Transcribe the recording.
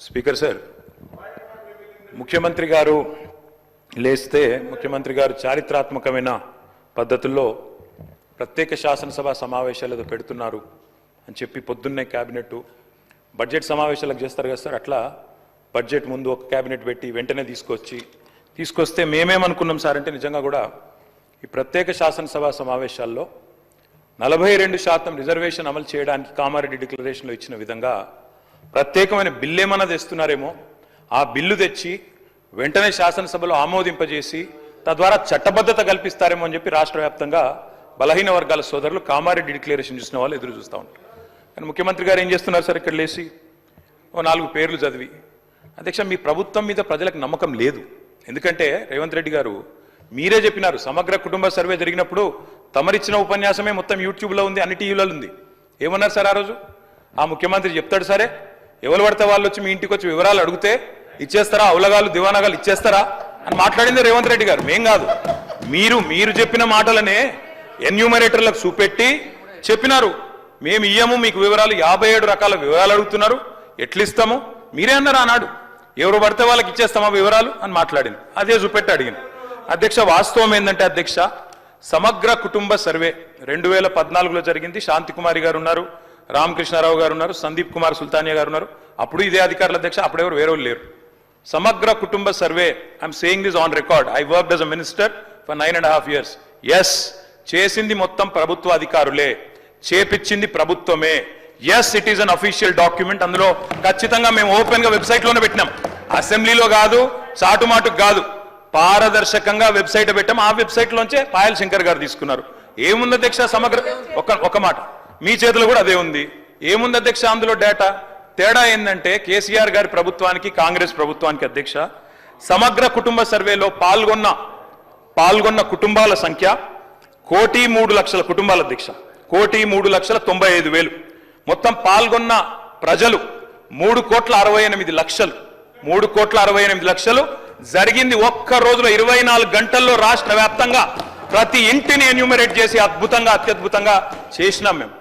Speaker sir, ముఖ్యమంత్రి గారు లేస్తే ముఖ్యమంత్రి గారు చారిత్రాత్మకమైన పద్ధతుల్లో ప్రత్యేక శాసనసభ సమావేశాలు ఏదో పెడుతున్నారు అని చెప్పి పొద్దున్నే క్యాబినెట్ బడ్జెట్ సమావేశాలకు చేస్తారు కదా సార్, అట్లా బడ్జెట్ ముందు ఒక క్యాబినెట్ పెట్టి వెంటనే తీసుకొస్తే మేమేమనుకున్నాం సార్ అంటే నిజంగా కూడా ఈ ప్రత్యేక శాసనసభ సమావేశాల్లో 42% రిజర్వేషన్ అమలు చేయడానికి కామారెడ్డి డిక్లరేషన్లో ఇచ్చిన విధంగా ప్రత్యేకమైన బిల్లు ఏమన్నా తెస్తున్నారేమో, ఆ బిల్లు తెచ్చి వెంటనే శాసనసభలో ఆమోదింపజేసి తద్వారా చట్టబద్ధత కల్పిస్తారేమో అని చెప్పి రాష్ట్ర వ్యాప్తంగా బలహీన వర్గాల సోదరులు కామారెడ్డి డిక్లరేషన్ చూసిన వాళ్ళు ఎదురు చూస్తూ ఉంటారు. కానీ ముఖ్యమంత్రి గారు ఏం చేస్తున్నారు సార్, ఇక్కడ లేచి ఓ 4 పేర్లు చదివి, అధ్యక్ష మీ ప్రభుత్వం మీద ప్రజలకు నమ్మకం లేదు. ఎందుకంటే రేవంత్ రెడ్డి గారు మీరే చెప్పినారు, సమగ్ర కుటుంబ సర్వే జరిగినప్పుడు తమరిచ్చిన ఉపన్యాసమే మొత్తం యూట్యూబ్లో ఉంది, అన్ని టీవీలలో ఉంది. ఏమన్నారు సార్ ఆ రోజు? ఆ ముఖ్యమంత్రి చెప్తాడు సరే, ఎవరు పడితే వాళ్ళు వచ్చి మీ ఇంటికి వచ్చి వివరాలు అడిగితే ఇచ్చేస్తారా, అవలగాలు దివానాగాలు ఇచ్చేస్తారా అని మాట్లాడింది రేవంత్ రెడ్డి గారు, మేం కాదు. మీరు చెప్పిన మాటలనే ఎన్యూమరేటర్లకు చూపెట్టి చెప్పినారు, మేము ఇయ్యము మీకు వివరాలు, 57 రకాల వివరాలు అడుగుతున్నారు, ఎట్లిస్తాము మీరే అన్నారు ఆనాడు, ఎవరు పడితే వాళ్ళకి ఇచ్చేస్తామా వివరాలు అని మాట్లాడింది, అదే చూపెట్టి అడిగింది. అధ్యక్ష వాస్తవం ఏంటంటే అధ్యక్ష, సమగ్ర కుటుంబ సర్వే 2014లో జరిగింది. శాంతికుమారి గారు ఉన్నారు, రామకృష్ణారావు గారు ఉన్నారు, సందీప్ కుమార్ సుల్తానియా గారు ఉన్నారు, అప్పుడు ఇదే అధికారులు అధ్యక్ష, అప్పుడెవరు వేరే లేరు. సమగ్ర కుటుంబ survey, I'm saying this on record, I worked as a minister for 9.5 years. Yes, చేసింది మొత్తం ప్రభుత్వ అధికారులే, చేపించింది ప్రభుత్వమే. Yes, it is an official document. అందులో ఖచ్చితంగా మేము ఓపెన్ గా వెబ్సైట్ లోనే పెట్టినాం, అసెంబ్లీలో కాదు, చాటుమాటుకు కాదు, పారదర్శకంగా వెబ్సైట్ పెట్టాం. ఆ వెబ్సైట్ లోంచే పాయల్ శంకర్ గారు తీసుకున్నారు. ఏముంది అధ్యక్ష సమగ్ర, ఒక మాట మీ చేతిలో కూడా అదే ఉంది. ఏముంది అధ్యక్ష అందులో డేటా? తేడా ఏంటంటే కేసీఆర్ గారి ప్రభుత్వానికి కాంగ్రెస్ ప్రభుత్వానికి అధ్యక్ష, సమగ్ర కుటుంబ సర్వేలో పాల్గొన్న కుటుంబాల సంఖ్య 1,03,00,000 కుటుంబాల అధ్యక్ష, 1,03,95,000. మొత్తం పాల్గొన్న ప్రజలు 3,68,00,000. 3,68,00,000 జరిగింది ఒక్క రోజులో, 24 గంటల్లో రాష్ట్ర వ్యాప్తంగా ప్రతి ఇంటిని ఎన్యూమరేట్ చేసి అద్భుతంగా అత్యద్భుతంగా చేసినాం మేము.